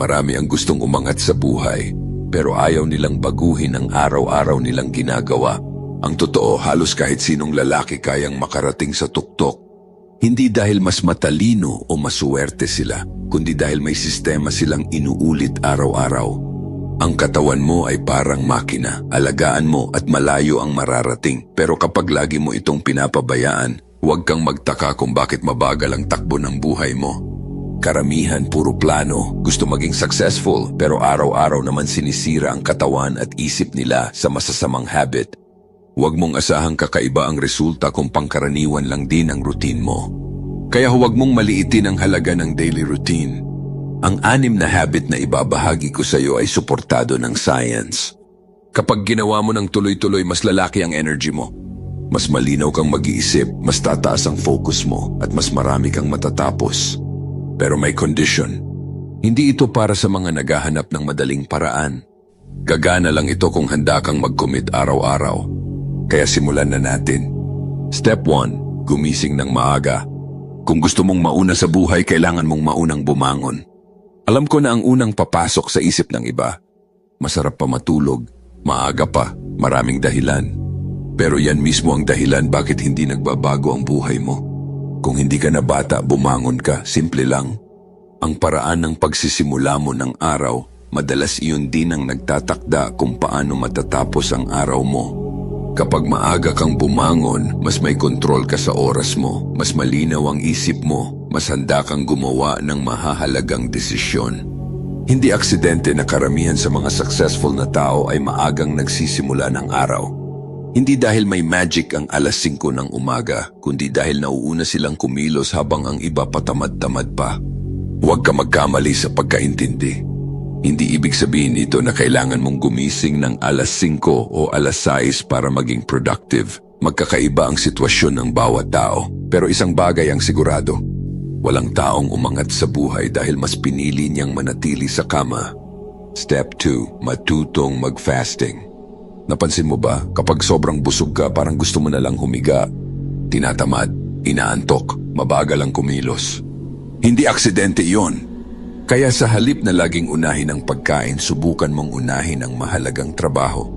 Marami ang gustong umangat sa buhay, pero ayaw nilang baguhin ang araw-araw nilang ginagawa. Ang totoo, halos kahit sinong lalaki kayang makarating sa tuktok. Hindi dahil mas matalino o masuwerte sila, kundi dahil may sistema silang inuulit araw-araw. Ang katawan mo ay parang makina, alagaan mo at malayo ang mararating. Pero kapag lagi mo itong pinapabayaan, huwag kang magtaka kung bakit mabagal ang takbo ng buhay mo. Karamihan puro plano, gusto maging successful, pero araw-araw naman sinisira ang katawan at isip nila sa masasamang habit. Huwag mong asahang kakaiba ang resulta kung pangkaraniwan lang din ang routine mo. Kaya huwag mong maliitin ang halaga ng daily routine. Ang 6 na habit na ibabahagi ko sa iyo ay suportado ng science. Kapag ginawa mo ng tuloy-tuloy, mas lalaki ang energy mo. Mas malinaw kang mag-iisip, mas tataas ang focus mo, at mas marami kang matatapos. Pero may condition. Hindi ito para sa mga naghahanap ng madaling paraan. Gagana lang ito kung handa kang mag-commit araw-araw. Kaya simulan na natin. Step 1. Gumising ng maaga. Kung gusto mong mauna sa buhay, kailangan mong maunang bumangon. Alam ko na ang unang papasok sa isip ng iba. Masarap pa matulog, maaga pa, maraming dahilan. Pero yan mismo ang dahilan bakit hindi nagbabago ang buhay mo. Kung hindi ka na bata, bumangon ka, simple lang. Ang paraan ng pagsisimula mo ng araw, madalas iyon din ang nagtatakda kung paano matatapos ang araw mo. Kapag maaga kang bumangon, mas may kontrol ka sa oras mo, mas malinaw ang isip mo, mas handa kang gumawa ng mahahalagang desisyon. Hindi aksidente na karamihan sa mga successful na tao ay maagang nagsisimula ng araw. Hindi dahil may magic ang 5:00 ng umaga, kundi dahil nauuna silang kumilos habang ang iba patamad-tamad pa. Huwag ka magkamali sa pagkaintindi. Hindi ibig sabihin ito na kailangan mong gumising ng 5:00 o 6:00 para maging productive. Magkakaiba ang sitwasyon ng bawat tao. Pero isang bagay ang sigurado. Walang taong umangat sa buhay dahil mas pinili niyang manatili sa kama. Step 2. Matutong mag-fasting. Napansin mo ba, kapag sobrang busog ka, parang gusto mo na lang humiga. Tinatamad, inaantok, mabagal ang kumilos. Hindi aksidente iyon. Kaya sa halip na laging unahin ang pagkain, subukan mong unahin ang mahalagang trabaho.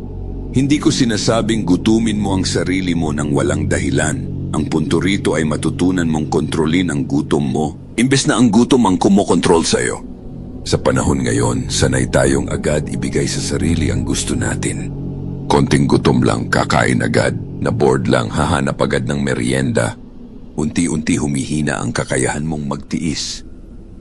Hindi ko sinasabing gutumin mo ang sarili mo ng walang dahilan. Ang punto rito ay matutunan mong kontrolin ang gutom mo, imbes na ang gutom ang kumokontrol sa'yo. Sa panahon ngayon, sanay tayong agad ibigay sa sarili ang gusto natin. Konting gutom lang, kakain agad, na bored lang, hahanap agad ng merienda. Unti-unti humihina ang kakayahan mong magtiis.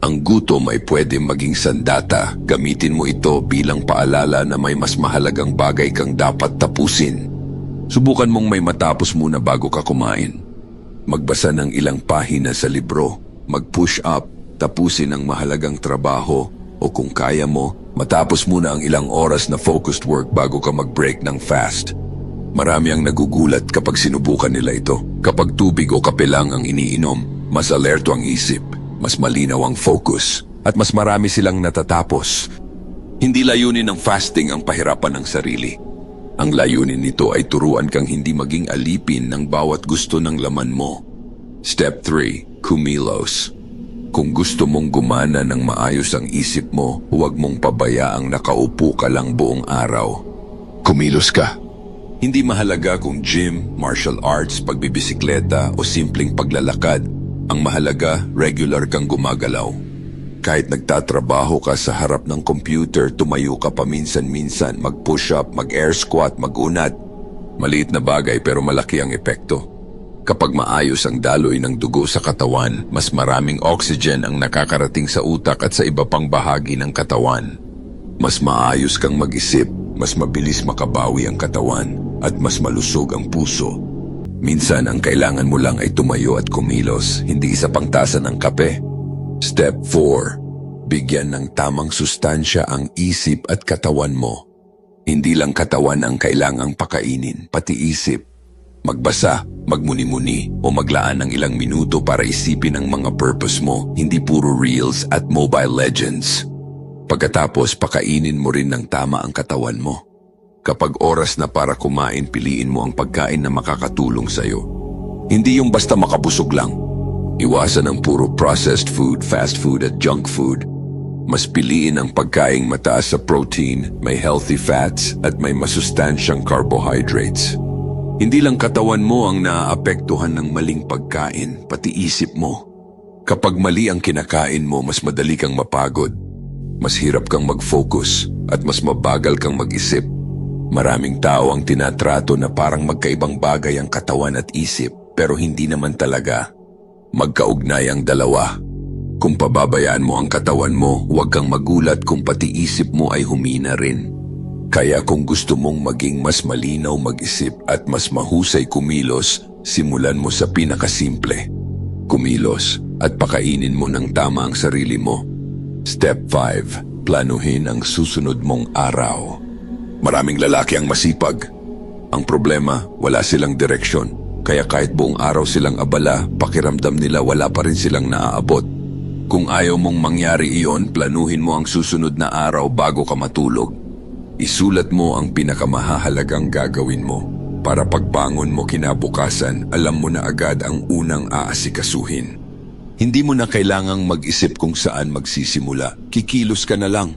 Ang gutom ay pwede maging sandata, gamitin mo ito bilang paalala na may mas mahalagang bagay kang dapat tapusin. Subukan mong may matapos muna bago ka kumain. Magbasa ng ilang pahina sa libro, mag-push up, tapusin ang mahalagang trabaho, o kung kaya mo, matapos muna ang ilang oras na focused work bago ka mag-break ng fast. Marami ang nagugulat kapag sinubukan nila ito. Kapag tubig o kape lang ang iniinom, mas alerto ang isip, mas malinaw ang focus, at mas marami silang natatapos. Hindi layunin ng fasting ang pahirapan ng sarili. Ang layunin nito ay turuan kang hindi maging alipin ng bawat gusto ng laman mo. Step 3. Kumilos. Kung gusto mong gumana ng maayos ang isip mo, huwag mong pabayaang nakaupo ka lang buong araw. Kumilos ka. Hindi mahalaga kung gym, martial arts, pagbibisikleta o simpleng paglalakad. Ang mahalaga, regular kang gumagalaw. Kahit nagtatrabaho ka sa harap ng computer, tumayo ka paminsan-minsan, mag-push up, mag-air squat, mag-unat. Maliit na bagay pero malaki ang epekto. Kapag maayos ang daloy ng dugo sa katawan, mas maraming oxygen ang nakakarating sa utak at sa iba pang bahagi ng katawan. Mas maayos kang mag-isip, mas mabilis makabawi ang katawan, at mas malusog ang puso. Minsan ang kailangan mo lang ay tumayo at kumilos, hindi isa pang tasa ng kape. Step 4. Bigyan ng tamang sustansya ang isip at katawan mo. Hindi lang katawan ang kailangang pakainin, pati isip. Magbasa, magmuni-muni, o maglaan ng ilang minuto para isipin ang mga purpose mo, hindi puro reels at Mobile Legends. Pagkatapos, pakainin mo rin ng tama ang katawan mo. Kapag oras na para kumain, piliin mo ang pagkain na makakatulong sa'yo. Hindi yung basta makabusog lang. Iwasan ang puro processed food, fast food at junk food. Mas piliin ang pagkaing mataas sa protein, may healthy fats at may masustansyang carbohydrates. Hindi lang katawan mo ang naaapektuhan ng maling pagkain, pati isip mo. Kapag mali ang kinakain mo, mas madali kang mapagod. Mas hirap kang mag-focus at mas mabagal kang mag-isip. Maraming tao ang tinatrato na parang magkaibang bagay ang katawan at isip, pero hindi naman talaga. Magkaugnay ang dalawa. Kung pababayaan mo ang katawan mo, huwag kang magulat kung pati isip mo ay humina rin. Kaya kung gusto mong maging mas malinaw mag-isip at mas mahusay kumilos, simulan mo sa pinakasimple. Kumilos at pakainin mo ng tama ang sarili mo. Step 5. Planuhin ang susunod mong araw. Maraming lalaki ang masipag. Ang problema, wala silang direksyon. Kaya kahit buong araw silang abala, pakiramdam nila wala pa rin silang naaabot. Kung ayaw mong mangyari iyon, planuhin mo ang susunod na araw bago ka matulog. Isulat mo ang pinakamahalagang gagawin mo para pagbangon mo kinabukasan, alam mo na agad ang unang aasikasuhin. Hindi mo na kailangang mag-isip kung saan magsisimula. Kikilos ka na lang.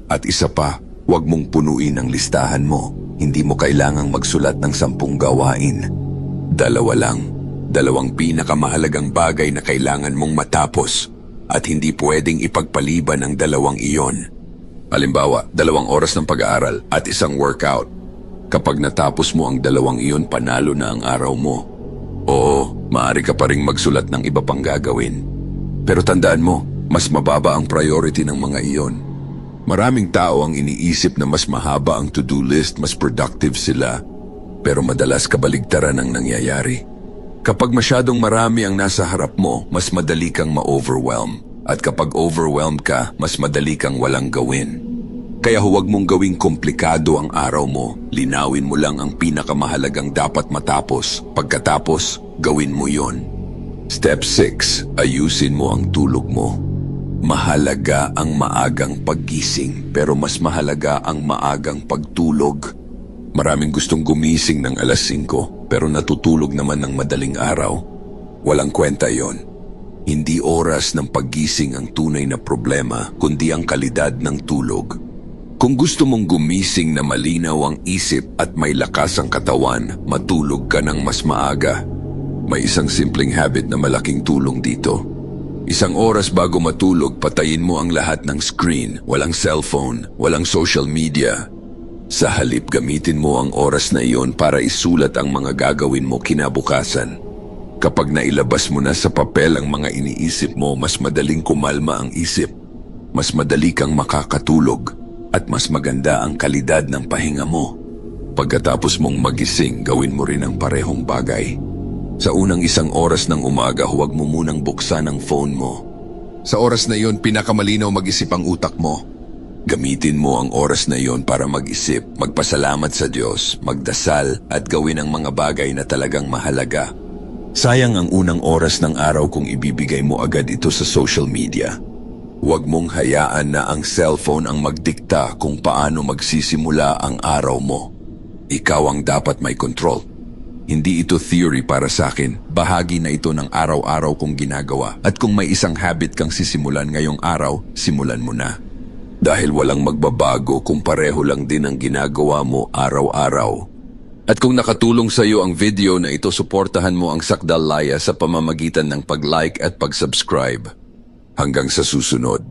At isa pa, huwag mong punuin ang listahan mo. Hindi mo kailangang magsulat ng 10 gawain. 2 lang. 2 pinakamahalagang bagay na kailangan mong matapos. At hindi pwedeng ipagpaliban ang 2 iyon. Halimbawa, 2 oras ng pag-aaral at 1 workout. Kapag natapos mo ang 2 iyon, panalo na ang araw mo. Oo, maaari ka pa ring magsulat ng iba pang gagawin. Pero tandaan mo, mas mababa ang priority ng mga iyon. Maraming tao ang iniisip na mas mahaba ang to-do list, mas productive sila. Pero madalas kabaligtaran ang nangyayari. Kapag masyadong marami ang nasa harap mo, mas madali kang ma-overwhelm. At kapag overwhelmed ka, mas madali kang walang gawin. Kaya huwag mong gawing komplikado ang araw mo. Linawin mo lang ang pinakamahalagang dapat matapos. Pagkatapos, gawin mo yon. Step 6. Ayusin mo ang tulog mo. Mahalaga ang maagang paggising, pero mas mahalaga ang maagang pagtulog. Maraming gustong gumising ng alas 5, pero natutulog naman ng madaling araw. Walang kwenta yon. Hindi oras ng paggising ang tunay na problema, kundi ang kalidad ng tulog. Kung gusto mong gumising na malinaw ang isip at may lakas ang katawan, matulog ka ng mas maaga. May isang simpleng habit na malaking tulong dito. 1 oras bago matulog, patayin mo ang lahat ng screen, walang cellphone, walang social media. Sa halip, gamitin mo ang oras na iyon para isulat ang mga gagawin mo kinabukasan. Kapag nailabas mo na sa papel ang mga iniisip mo, mas madaling kumalma ang isip. Mas madali kang makakatulog at mas maganda ang kalidad ng pahinga mo. Pagkatapos mong magising, gawin mo rin ang parehong bagay. Sa unang 1 oras ng umaga, huwag mo munang buksan ang phone mo. Sa oras na iyon, pinakamalinaw mag-isip ang utak mo. Gamitin mo ang oras na iyon para mag-isip, magpasalamat sa Diyos, magdasal at gawin ang mga bagay na talagang mahalaga. Sayang ang unang oras ng araw kung ibibigay mo agad ito sa social media. Huwag mong hayaan na ang cellphone ang magdikta kung paano magsisimula ang araw mo. Ikaw ang dapat may control. Hindi ito theory para sa akin, bahagi na ito ng araw-araw kong ginagawa. At kung may isang habit kang sisimulan ngayong araw, simulan mo na. Dahil walang magbabago kung pareho lang din ang ginagawa mo araw-araw. At kung nakatulong sa iyo ang video na ito, suportahan mo ang Sakdal Laya sa pamamagitan ng pag-like at pag-subscribe. Hanggang sa susunod.